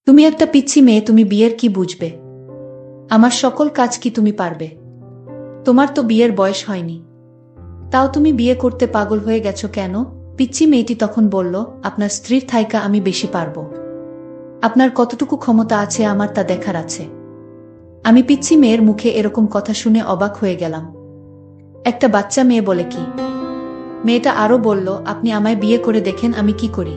তুমি একটা পিচ্ছি মেয়ে, তুমি বিয়ের কি বুঝবে? আমার সকল কাজ কি তুমি পারবে? তোমার তো বিয়ের বয়স হয়নি, তাও তুমি বিয়ে করতে পাগল হয়ে গেছো কেন? পিচ্ছি মেয়েটি তখন বলল, আপনার স্ত্রীর থাইকা আমি বেশি পারবো। আপনার কতটুকু ক্ষমতা আছে আমার তা দেখার আছে। আমি পিচ্ছি মেয়ের মুখে এরকম কথা শুনে অবাক হয়ে গেলাম। একটা বাচ্চা মেয়ে বলে কি? মেয়েটা আরো বলল, আপনি আমায় বিয়ে করে দেখেন আমি কি করি।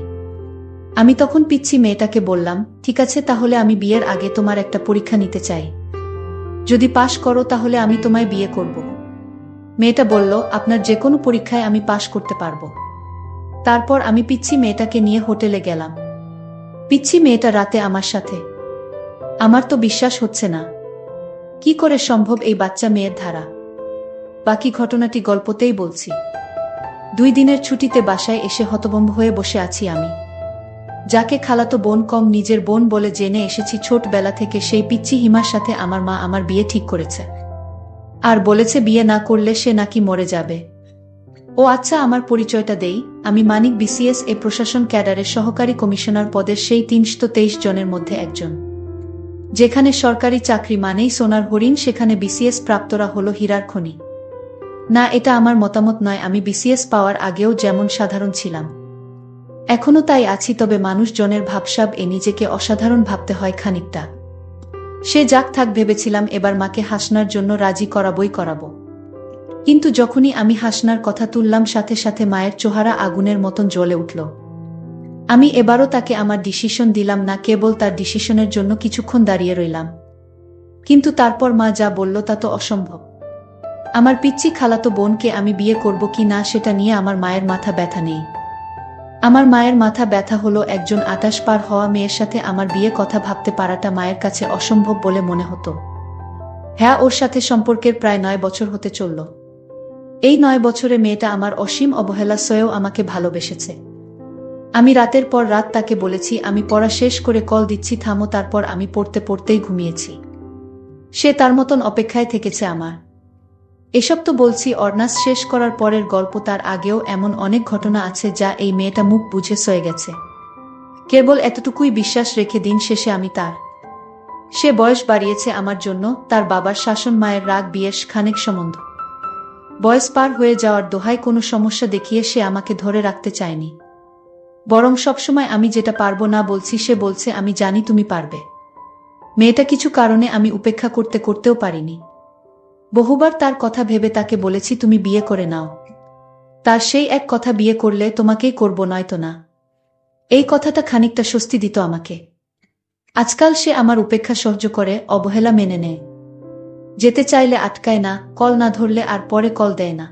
আমি তখন পিচ্ছি মেয়েটাকে বললাম, ঠিক আছে, তাহলে আমি বিয়ের আগে তোমার একটা পরীক্ষা নিতে চাই। যদি পাশ করো তাহলে আমি তোমায় বিয়ে করব। মেয়েটা বলল, আপনার যে কোনো পরীক্ষায় আমি পাশ করতে পারবো। তারপর আমি পিচ্ছি মেয়েটাকে নিয়ে হোটেলে গেলাম। পিচ্ছি মেয়েটা রাতে আমার সাথে। আমার তো বিশ্বাস হচ্ছে না, কি করে সম্ভব এই বাচ্চা মেয়ের ধারা। বাকি ঘটনাটি গল্পতেই বলছি। 2 দিনের ছুটিতে বাসায় এসে হতভম্ব হয়ে বসে আছি আমি। যাকে খালাতো বোন কম নিজের বোন বলে জেনে এসেছি ছোটবেলা থেকে, সেই পিচ্চি হিমার সাথে আমার মা আমার বিয়ে ঠিক করেছে। আর বলেছে বিয়ে না করলে সে নাকি মরে যাবে। ও আচ্ছা, আমার পরিচয়টা দেই। আমি মানিক, বিসিএস এ প্রশাসন ক্যাডারের সহকারী কমিশনার পদের সেই 323 জনের মধ্যে একজন। যেখানে সরকারি চাকরি মানেই সোনার হরিণ, সেখানে বিসিএস প্রাপ্তরা হলো হীরার খনি। না, এটা আমার মতামত নয়। আমি বিসিএস পাওয়ার আগেও যেমন সাধারণ ছিলাম, এখনো তাই আছি, তবে মানুষজনের ভাবসাব এ নিজেকে অসাধারণ ভাবতে হয় খানিকটা। সে যাক থাক ভেবেছিলাম এবার মাকে হাসনার জন্য রাজি করাবো। কিন্তু যখনই আমি হাসনার কথা তুললাম, সাথে সাথে মায়ের চেহারা আগুনের মতন জ্বলে উঠল। আমি এবারও তাকে আমার ডিসিশন দিলাম না, কেবল তার ডিসিশনের জন্য কিছুক্ষণ দাঁড়িয়ে রইলাম। কিন্তু তারপর মা যা বলল তা তো অসম্ভব। আমার পিচ্চি খালাতো বোনকে আমি বিয়ে করব কি না সেটা নিয়ে আমার মায়ের মাথা ব্যথা নেই। আমার মায়ের মাথা ব্যথা হলো একজন 28 পার হওয়া মেয়ের সাথে আমার বিয়ে কথা ভাবতে পারাটা মায়ের কাছে অসম্ভব বলে মনে হতো। হ্যাঁ, ওর সাথে সম্পর্কের প্রায় 9 বছর হতে চলল। এই 9 বছরে মেয়েটা আমার অসীম অবহেলা সয়েও আমাকে ভালোবেসেছে। আমি রাতের পর রাত তাকে বলেছি আমি পড়া শেষ করে কল দিচ্ছি, থামো। তারপর আমি পড়তে পড়তেই ঘুমিয়েছি। সে তার মতন অপেক্ষায় থেকেছে আমার। এসব তো বলছি অনার্স শেষ করার পরের গল্প, তার আগেও এমন অনেক ঘটনা আছে যা এই মেয়েটা মুখ বুঝে সয়ে গেছে। কেবল এতটুকুই বিশ্বাস রেখে দিন শেষে আমি তার। সে বয়স বাড়িয়েছে আমার জন্য, তার বাবার শাসন, মায়ের রাগ, বিয়ের খানেক সম্বন্ধ। বয়স পার হয়ে যাওয়ার দোহায় কোনো সমস্যা দেখিয়ে সে আমাকে ধরে রাখতে চায়নি। বরং সবসময় আমি যেটা পারবো না বলছি, সে বলছে আমি জানি তুমি পারবে। মেয়েটা কিছু কারণে আমি উপেক্ষা করতে করতেও পারিনি। বহুবার তার কথা ভেবে তাকে বলেছি তুমি বিয়ে করে নাও। তার সেই এক কথা, বিয়ে করলে তোমাকেই করব, নয়তো না। এই কথাটা খানিকটা স্বস্তি দিত আমাকে। আজকাল সে আমার উপেক্ষা সহ্য করে, অবহেলা মেনে নেয়। যেতে চাইলে আটকায় না, কল না ধরলে আর পরে কল দেয় না।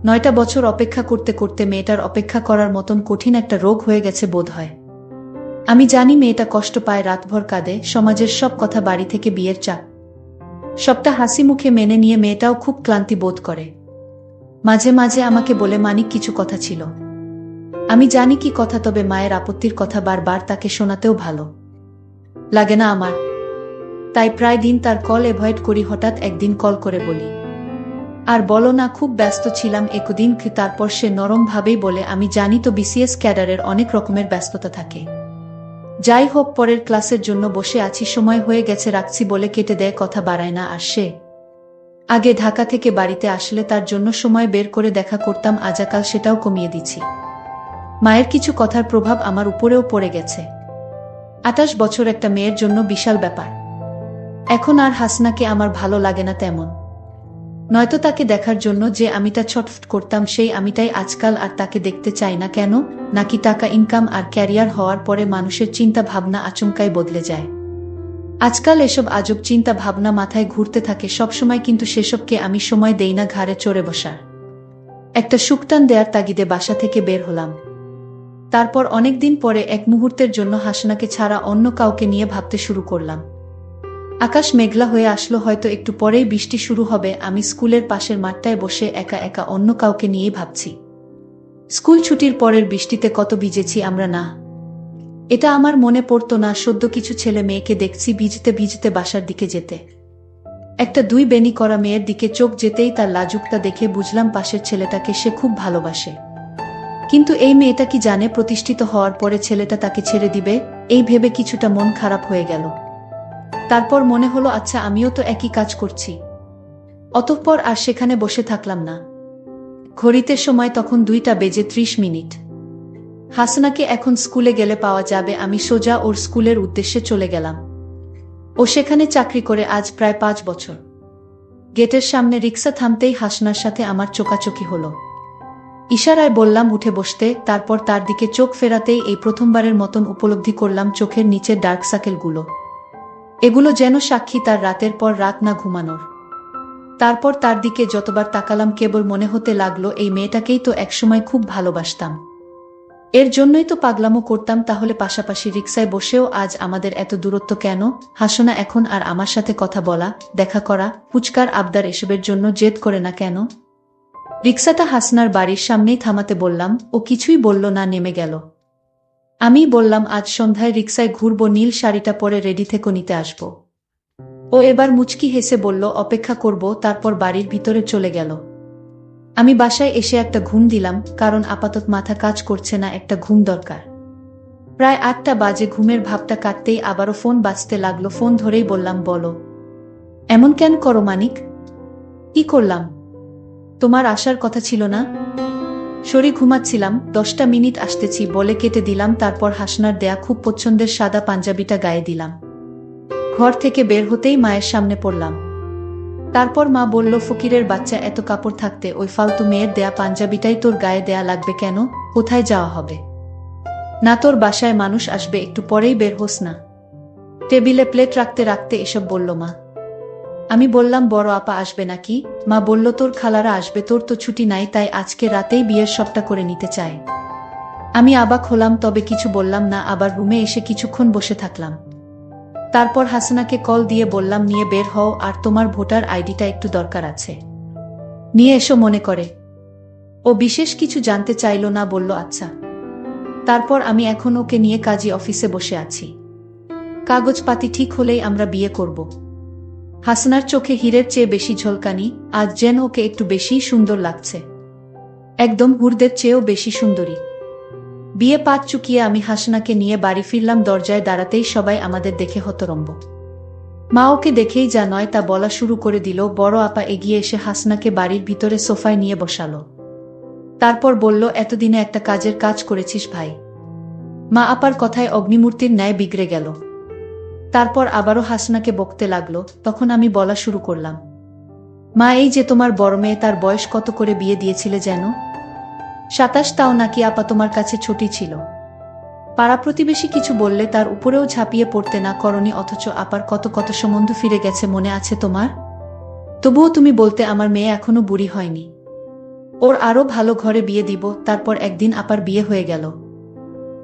9টা বছর অপেক্ষা করতে করতে মেয়েটার অপেক্ষা করার মতন কঠিন একটা রোগ হয়ে গেছে বোধ হয়। আমি জানি মেয়েটা কষ্ট পায়, রাতভর কাঁদে, সমাজের সব কথা, বাড়ি থেকে বিয়ের চাপ, সবটা হাসি মুখে মেনে নিয়ে মেয়েটাও খুব ক্লান্তি বোধ করে। মাঝে মাঝে আমাকে বলে, মানিক, কিছু কথা ছিল। আমি জানি কি কথা, তবে মায়ের আপত্তির কথা বারবার তাকে শোনাতেও ভালো লাগে না আমার। তাই প্রায় দিন তার কল অ্যাভয়েড করি। হঠাৎ একদিন কল করে বলি, আর বলো না, খুব ব্যস্ত ছিলাম একদিন। তারপর সে নরম ভাবেই বলে, আমি জানি তো, বিসিএস ক্যাডারের অনেক রকমের ব্যস্ততা থাকে। যাই হোক, পরের ক্লাসের জন্য বসে আছি, সময় হয়ে গেছে, রাখছি বলে কেটে দেয়, কথা বাড়ায় না। আর সে আগে ঢাকা থেকে বাড়িতে আসলে তার জন্য সময় বের করে দেখা করতাম, আজাকাল সেটাও কমিয়ে দিছি। মায়ের কিছু কথার প্রভাব আমার উপরেও পড়ে গেছে। 28 বছর একটা মেয়ের জন্য বিশাল ব্যাপার। এখন আর হাসনাকে আমার ভালো লাগে না তেমন। নয়তো তাকে দেখার জন্য যে আমিটা ছটফট করতাম, সেই আমিটাই আজকাল আর তাকে দেখতে চাই না। কেন? নাকি টাকা ইনকাম আর ক্যারিয়ার হওয়ার পরে মানুষের চিন্তা ভাবনা আচমকাই বদলে যায়? আজকাল এসব আজব চিন্তা ভাবনা মাথায় ঘুরতে থাকে সবসময়, কিন্তু সেসবকে আমি সময় দেই না। ঘাড়ে চড়ে বসার একটা সুকটান দেয়ার তাগিদে বাসা থেকে বের হলাম। তারপর অনেকদিন পরে এক মুহূর্তের জন্য হাসনাকে ছাড়া অন্য কাউকে নিয়ে ভাবতে শুরু করলাম। আকাশ মেঘলা হয়ে আসলো, হয়তো একটু পরেই বৃষ্টি শুরু হবে। আমি স্কুলের পাশের মাঠটায় বসে একা একা অন্য কাউকে নিয়েই ভাবছি। স্কুল ছুটির পরের বৃষ্টিতে কত ভিজেছি আমরা না? এটা আমার মনে পড়তো না। সদ্য কিছু ছেলে মেয়েকে দেখছি ভিজতে ভিজতে বাসার দিকে যেতে। একটা 2 বেনি করা মেয়ের দিকে চোখ যেতেই তার লাজুকটা দেখে বুঝলাম পাশের ছেলেটাকে সে খুব ভালোবাসে। কিন্তু এই মেয়েটা কি জানে প্রতিষ্ঠিত হওয়ার পরে ছেলেটা তাকে ছেড়ে দিবে, এই ভেবে কিছুটা মন খারাপ হয়ে গেল। তারপর মনে হলো আচ্ছা আমিও তো একই কাজ করছি। অতঃপর আর সেখানে বসে থাকলাম না। ঘড়িতে সময় তখন 2:30। হাসনাকে এখন স্কুলে গেলে পাওয়া যাবে, আমি সোজা ওর স্কুলের উদ্দেশ্যে চলে গেলাম। ও সেখানে চাকরি করে আজ প্রায় 5 বছর। গেটের সামনে রিক্সা থামতেই হাসনার সাথে আমার চোকাচোকি হলো। ইশারায় বললাম উঠে বসতে, তারপর তার দিকে চোখ ফেরাতেই এই প্রথমবারের মতন উপলব্ধি করলাম চোখের নিচের ডার্ক সার্কেলগুলো। এগুলো যেন সাক্ষী তার রাতের পর রাত না ঘুমানোর। তারপর তার দিকে যতবার তাকালাম কেবল মনে হতে লাগলো এই মেয়েটাকেই তো একসময় খুব ভালোবাসতাম। এর জন্যই তো পাগলামো করতাম। তাহলে পাশাপাশি রিক্সায় বসেও আজ আমাদের এত দূরত্ব কেন? হাসনা এখন আর আমার সাথে কথা বলা, দেখা করা, ফুচকার আবদার এসবের জন্য জেদ করে না কেন? রিক্সাটা হাসনার বাড়ির সামনেই থামাতে বললাম, ও কিছুই বলল না, নেমে গেল। আমি বললাম আজ সন্ধ্যায় রিক্সায় ঘুরবো, নীল শাড়িটা পরে রেডি থেকে নিতে আসব। ও এবার মুচকি হেসে বলল অপেক্ষা করব, তারপর বাড়ির ভিতরে চলে গেল। আমি বাসায় এসে একটা ঘুম দিলাম, কারণ আপাতত মাথা কাজ করছে না, একটা ঘুম দরকার। প্রায় 8টা বাজে। ঘুমের ভাবটা কাটতেই আবারও ফোন বাজতে লাগলো। ফোন ধরেই বললাম বলো। এমন কেন করো মানিক? কি করলাম? তোমার আসার কথা ছিল না? সরি ঘুমাচ্ছিলাম, 10টা মিনিট আসতেছি বলে কেটে দিলাম। তারপর হাসনার দেয়া খুব পছন্দের সাদা পাঞ্জাবিটা গায়ে দিলাম। ঘর থেকে বের হতেই মায়ের সামনে পড়লাম। তারপর মা বলল ফকিরের বাচ্চা, এত কাপড় থাকতে ওই ফালতু মেয়ের দেয়া পাঞ্জাবিটাই তোর গায়ে দেয়া লাগবে কেন? কোথায় যাওয়া হবে? না তোর বাসায় মানুষ আসবে, একটু পরেই বের হোস না। টেবিলে প্লেট রাখতে রাখতে এসব বলল মা। আমি বললাম বড় আপা আসবে নাকি? মা বলল তোর খালারা আসবে, তোর তো ছুটি নাই, তাই আজকে রাতেই বিয়ের সবটা করে নিতে চায়। আমি অবাক হলাম, তবে কিছু বললাম না। আবার রুমে এসে কিছুক্ষণ বসে থাকলাম। তারপর হাসনাকে কল দিয়ে বললাম নিয়ে বের হও, আর তোমার ভোটার আইডিটা একটু দরকার আছে, নিয়ে এসো মনে করে। ও বিশেষ কিছু জানতে চাইল না, বলল আচ্ছা। তারপর আমি এখন ওকে নিয়ে কাজী অফিসে বসে আছি। কাগজপাতি ঠিক হলেই আমরা বিয়ে করব। হাসনার চোখে হীরের চেয়ে বেশি ঝলকানি, আজ যেন ওকে একটু বেশিই সুন্দর লাগছে, একদম হুরদের চেয়েও বেশি সুন্দরী। বিয়ে পাত চুকিয়ে আমি হাসনাকে নিয়ে বাড়ি ফিরলাম। দরজায় দাঁড়াতেই সবাই আমাদের দেখে হতরম্ব। মা ওকে দেখেই যা নয় তা বলা শুরু করে দিল। বড় আপা এগিয়ে এসে হাসনাকে বাড়ির ভিতরে সোফায় নিয়ে বসালো। তারপর বলল এতদিনে একটা কাজের কাজ করেছিস ভাই। মা আপার কথায় অগ্নিমূর্তির ন্যায় বিগড়ে গেল। তারপর আবারও হাসনাকে বকতে লাগলো। তখন আমি বলা শুরু করলাম, মা এই যে তোমার বড় মেয়ে, তার বয়স কত করে বিয়ে দিয়েছিলে যেন? 27। তাও নাকি আপা তোমার কাছে ছোটই ছিল? পাড়া প্রতিবেশী কিছু বললে তার উপরেও ঝাঁপিয়ে পড়তে না করনি, অথচ আপার কত কত সম্বন্ধ ফিরে গেছে, মনে আছে তোমার? তবুও তুমি বলতে আমার মেয়ে এখনো বুড়ি হয়নি, ওর আরো ভালো ঘরে বিয়ে দিব। তারপর একদিন আপার বিয়ে হয়ে গেল,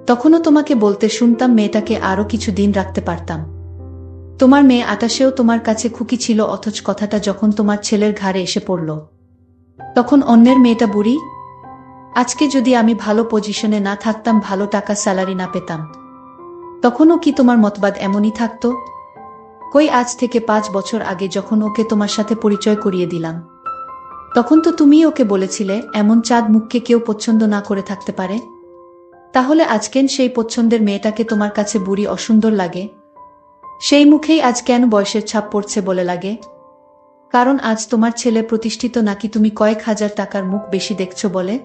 তখনও তোমাকে বলতে শুনতাম মেয়েটাকে আরো কিছু দিন রাখতে পারতাম। তোমার মেয়ে 28-এও তোমার কাছে খুকি ছিল, অথচ কথাটা যখন তোমার ছেলের ঘাড়ে এসে পড়ল তখন অন্যের মেয়েটা বুড়ি। আজকে যদি আমি ভালো পজিশনে না থাকতাম, ভালো টাকা স্যালারি না পেতাম, তখনও কি তোমার মতবাদ এমনই থাকতো? কই, আজ থেকে 5 বছর আগে যখন ওকে তোমার সাথে পরিচয় করিয়ে দিলাম, তখন তো তুমিই ওকে বলেছিলে এমন চাঁদ মুখকে কেউ পছন্দ না করে থাকতে পারে। তাহলে আজকেন সেই পছন্দের মেয়েটাকে তোমার কাছে বুড়ি অসুন্দর লাগে? সেই মুখেই আজ কেন বয়সের ছাপ পড়ছে বলে লাগে? কারণ আজ তোমার ছেলে প্রতিষ্ঠিত, নাকি তুমি কয়েক হাজার টাকার মুখ বেশি দেখছো বলে?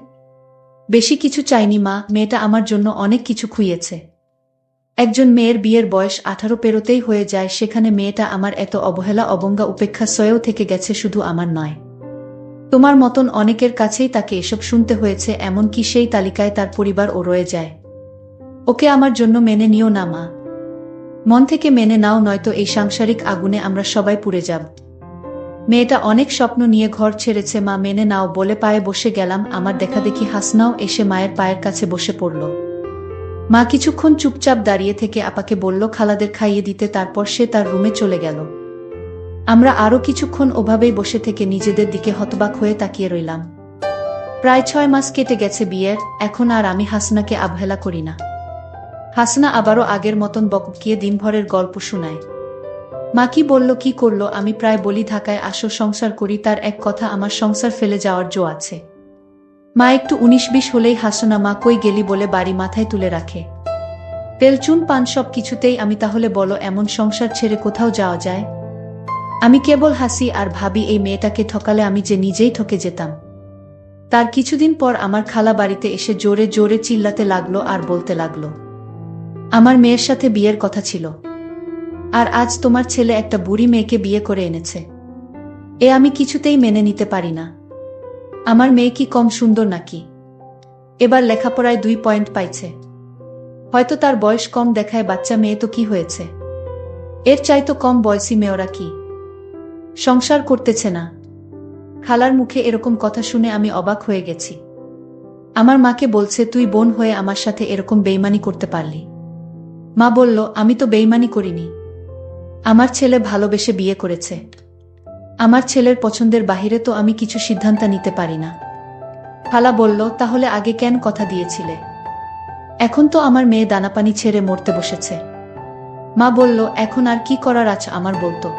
বেশি কিছু চাইনি মা, মেয়েটা আমার জন্য অনেক কিছু খুইয়েছে। একজন মেয়ের বিয়ের বয়স 18 পেরোতেই হয়ে যায়, সেখানে মেয়েটা আমার এত অবহেলা অবজ্ঞা উপেক্ষা সয়েও থেকে গেছে। শুধু আমার নয়, তোমার মতন অনেকের কাছেই তাকে এসব শুনতে হয়েছে, এমনকি সেই তালিকায় তার পরিবারও রয়ে যায়। ওকে আমার জন্য মেনে নিও না মা, মন থেকে মেনে নাও, নয়তো এই সাংসারিক আগুনে আমরা সবাই পুড়ে যাব। মেয়েটা অনেক স্বপ্ন নিয়ে ঘর ছেড়েছে মা, মেনে নাও বলে পায়ে বসে গেলাম। আমার দেখা দেখি হাসনাও এসে মায়ের পায়ের কাছে বসে পড়ল। মা কিছুক্ষণ চুপচাপ দাঁড়িয়ে থেকে আপাকে বলল খালাদের খাইয়ে দিতে, তারপর সে তার রুমে চলে গেল। আমরা আরো কিছুক্ষণ ওভাবেই বসে থেকে নিজেদের দিকে হতবাক হয়ে তাকিয়ে রইলাম। প্রায় 6 মাস কেটে গেছে বিয়ের, এখন আর আমি হাসনাকে অবহেলা করি না। হাসনা আবারও আগের মতন বকবকিয়ে দিনভরের গল্প শোনায়। মা কি বলল কি করলো, আমি প্রায় বলি ঢাকায় আসো সংসার করি, তার এক কথা আমার সংসার ফেলে যাওয়ার জো আছে। মা একটু 19-20 হলেই হাসনা মা কই গেলি বলে বাড়ি মাথায় তুলে রাখে। তেলচুন পান সব কিছুতেই আমি তাহলে বলো এমন সংসার ছেড়ে কোথাও যাওয়া যায়? আমি কেবল হাসি আর ভাবি এই মেয়েটাকে ঠকালে আমি যে নিজেই ঠকে যেতাম। তার কিছুদিন পর আমার খালা বাড়িতে এসে জোরে জোরে চিল্লাতে লাগলো আর বলতে লাগলো, আমার মেয়ের সাথে বিয়ের কথা ছিল, আর আজ তোমার ছেলে একটা বুড়ি মেয়েকে বিয়ে করে এনেছে। এ আমি কিছুতেই মেনে নিতে পারি না। আমার মেয়ে কি কম সুন্দর নাকি? এবার লেখাপড়ায় 2 পয়েন্ট পাইছে, হয়তো তার বয়স কম দেখায়, বাচ্চা মেয়ে তো কি হয়েছে? এর চাইতো কম বয়সী মেয়েরা কি সংসার করতেছে না? খালার মুখে এরকম কথা শুনে আমি অবাক হয়ে গেছি। আমার মাকে বলছে, তুই বোন হয়ে আমার সাথে এরকম বেইমানি করতে পারলি? মা বলল, আমি তো বেইমানি করিনি। আমার ছেলে ভালোবেসে বিয়ে করেছে। আমার ছেলের পছন্দের বাহিরে তো আমি কিছু সিদ্ধান্ত নিতে পারি না। খালা বলল, তাহলে আগে কেন কথা দিয়েছিলে? এখন তো আমার মেয়ে দানাপানি ছেড়ে মরতে বসেছে। মা বলল, এখন আর কি করার আছে আমার বলতো?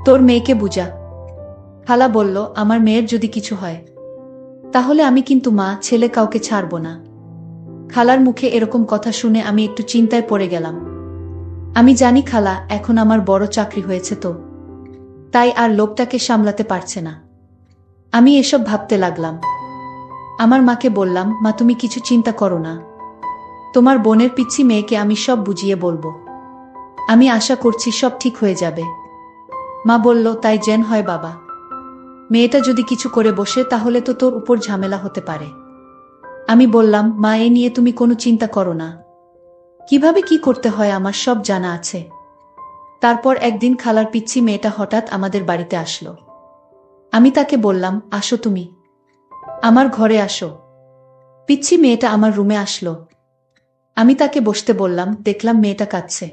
তোর মেয়েকে বুঝা। খালা বলল, আমার মেয়ের যদি কিছু হয় তাহলে আমি কিন্তু মা ছেলে কাউকে ছাড়ব না। খালার মুখে এরকম কথা শুনে আমি একটু চিন্তায় পড়ে গেলাম। আমি জানি খালা এখন আমার বড় চাকরি হয়েছে, তো তাই আর লোকটাকে সামলাতে পারছে না। আমি এসব ভাবতে লাগলাম। আমার মাকে বললাম, মা তুমি কিছু চিন্তা করো না, তোমার বোনের পিচ্ছি মেয়েকে আমি সব বুঝিয়ে বলবো। আমি আশা করছি সব ঠিক হয়ে যাবে। মা বলল, তাই যেন হয় বাবা। মেয়েটা যদি কিছু করে বসে তাহলে তো তোর উপর ঝামেলা হতে পারে। আমি বললাম, মা এ নিয়ে তুমি কোনো চিন্তা করো না, কিভাবে কি করতে হয় আমার সব জানা আছে। তারপর একদিন খালার পিচ্ছি মেয়েটা হঠাৎ আমাদের বাড়িতে আসলো। আমি তাকে বললাম, আসো তুমি আমার ঘরে আসো। পিচ্ছি মেয়েটা আমার রুমে আসলো। আমি তাকে বসতে বললাম, দেখলাম মেয়েটা কাঁদছে।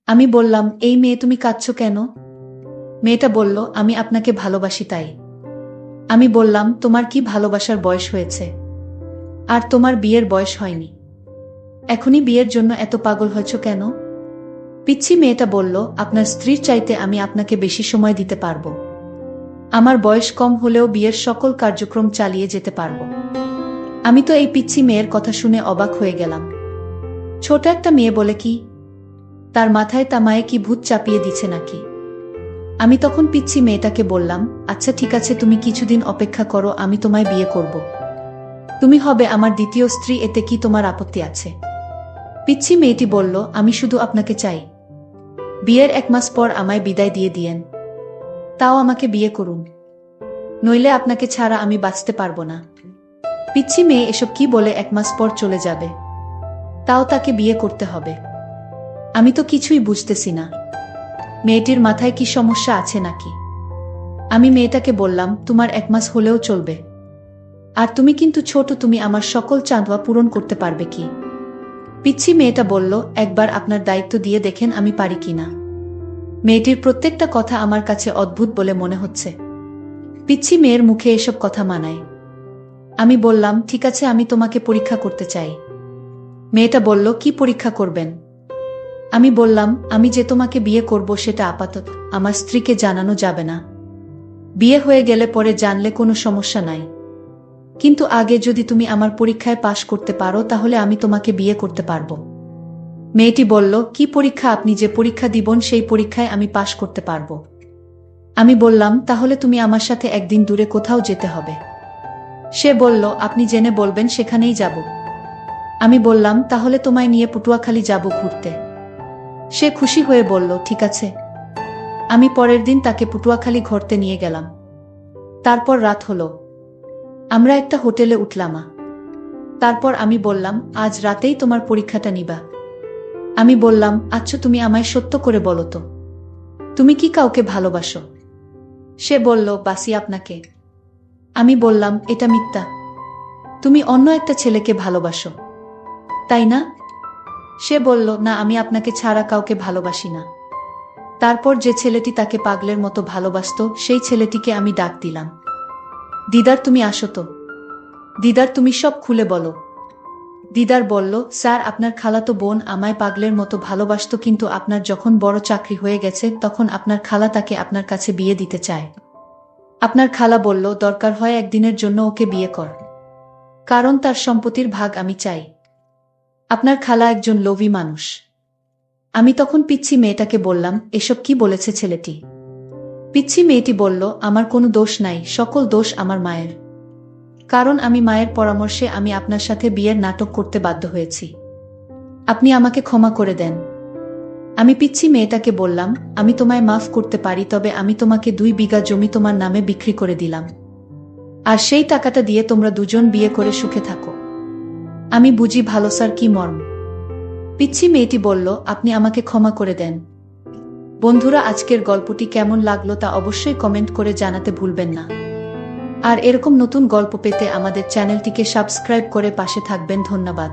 আমি বললাম, এই মেয়ে তুমি কাঁদছো কেন? মেয়েটা বলল, আমি আপনাকে ভালোবাসি তাই। আমি বললাম, তোমার কি ভালোবাসার বয়স হয়েছে? আর তোমার বিয়ের বয়স হয়নি, এখনই বিয়ের জন্য এত পাগল হয়েছ কেন? পিচ্ছি মেয়েটা বলল, আপনার স্ত্রীর চাইতে আমি আপনাকে বেশি সময় দিতে পারবো। আমার বয়স কম হলেও বিয়ের সকল কার্যক্রম চালিয়ে যেতে পারবো। আমি তো এই পিচ্ছি মেয়ের কথা শুনে অবাক হয়ে গেলাম। ছোট একটা মেয়ে বলে কি? তার মাথায় তামায়ে কি ভূত চাপিয়ে দিচ্ছে নাকি? আমি তখন পিচ্ছি মেয়েটাকে বললাম, আচ্ছা ঠিক আছে, তুমি কিছুদিন অপেক্ষা করো, আমি তোমায় বিয়ে করব। তুমি হবে আমার দ্বিতীয় স্ত্রী, এতে কি তোমার আপত্তি আছে? পিচ্ছি মেয়েটি বলল, আমি শুধু আপনাকে চাই, বিয়ের 1 মাস পর আমায় বিদায় দিয়ে দিয়েন, তাও আমাকে বিয়ে করুন, নইলে আপনাকে ছাড়া আমি বাঁচতে পারবো না। পিচ্ছি মেয়ে এসব কি বলে 1 মাস পর চলে যাবে, তাও তাকে বিয়ে করতে হবে? আমি তো কিছুই বুঝতেছি না, মেয়েটির মাথায় কি সমস্যা আছে নাকি? আমি মেয়েটাকে বললাম, তোমার 1 মাস হলেও চলবে, আর তুমি কিন্তু ছোট, তুমি আমার সকল চাঁদোয়া পূরণ করতে পারবে কি? পিচ্ছি মেয়েটা বলল, একবার আপনার দায়িত্ব দিয়ে দেখেন আমি পারি কিনা। মেয়েটির প্রত্যেকটা কথা আমার কাছে অদ্ভুত বলে মনে হচ্ছে। পিচ্ছি মেয়ের মুখে এসব কথা মানায়। আমি বললাম, ঠিক আছে, আমি তোমাকে পরীক্ষা করতে চাই। মেয়েটা বলল, কি পরীক্ষা করবেন? আমি বললাম, আমি যে তোমাকে বিয়ে করব সেটা আপাতত আমার স্ত্রীকে জানানো যাবে না। বিয়ে হয়ে গেলে পরে জানলে কোনো সমস্যা নাই, কিন্তু আগে যদি তুমি আমার পরীক্ষায় পাশ করতে পারো তাহলে আমি তোমাকে বিয়ে করতে পারবো। মেয়েটি বলল, কি পরীক্ষা? আপনি যে পরীক্ষা দিবেন সেই পরীক্ষায় আমি পাশ করতে পারবো। আমি বললাম, তাহলে তুমি আমার সাথে একদিন দূরে কোথাও যেতে হবে। সে বলল, আপনি জেনে বলবেন সেখানেই যাব। আমি বললাম, তাহলে তোমায় নিয়ে পটুয়াখালী যাব ঘুরতে। সে খুশি হয়ে বলল, ঠিক আছে। আমি পরের দিন তাকে পটুয়াখালী ঘুরতে নিয়ে গেলাম। তারপর রাত হলো, আমরা একটা হোটেলে উঠলাম। তারপর আমি বললাম, আজ রাতেই তোমার পরীক্ষাটা নিবা? আমি বললাম, আচ্ছা তুমি আমায় সত্য করে বলো তো, তুমি কি কাউকে ভালোবাসো? সে বলল, বাসি আপনাকে। আমি বললাম, এটা মিথ্যা, তুমি অন্য একটা ছেলেকে ভালোবাসো, তাই না? সে বলল, না, আমি আপনাকে ছাড়া কাউকে ভালোবাসি না। তারপর যে ছেলেটি তাকে পাগলের মতো ভালোবাসত সেই ছেলেটিকে আমি ডাক দিলাম, দিদার তুমি আসো তো। দিদার, তুমি সব খুলে বলো। দিদার বলল, স্যার, আপনার খালাতো বোন আমায় পাগলের মতো ভালোবাসতো, কিন্তু আপনার যখন বড় চাকরি হয়ে গেছে তখন আপনার খালা তাকে আপনার কাছে বিয়ে দিতে চায়। আপনার খালা বলল, দরকার হয় একদিনের জন্য ওকে বিয়ে কর। কারণ তার সম্পত্তির ভাগ আমি চাই। আপনার খালা একজন লোভী মানুষ। আমি তখন পিচ্ছি মেয়েটাকে বললাম, এসব কি বলেছে ছেলেটি? পিচ্ছি মেয়েটি বলল, আমার কোনো দোষ নাই, সকল দোষ আমার মায়ের। কারণ আমি মায়ের পরামর্শে আমি আপনার সাথে বিয়ের নাটক করতে বাধ্য হয়েছি। আপনি আমাকে ক্ষমা করে দেন। আমি পিচ্ছি মেয়েটাকে বললাম, আমি তোমায় মাফ করতে পারি, তবে আমি তোমাকে 2 বিঘা জমি তোমার নামে বিক্রি করে দিলাম। আর সেই টাকাটা দিয়ে তোমরা দুজন বিয়ে করে সুখে থাকো। আমি বুঝি ভালোবাসার কি মর্ম। পিচ্ছি মেয়েটি বলল, আপনি আমাকে ক্ষমা করে দেন। বন্ধুরা, আজকের গল্পটি কেমন লাগলো তা অবশ্যই কমেন্ট করে জানাতে ভুলবেন না। আর এরকম নতুন গল্প পেতে আমাদের চ্যানেলটিকে সাবস্ক্রাইব করে পাশে থাকবেন। ধন্যবাদ।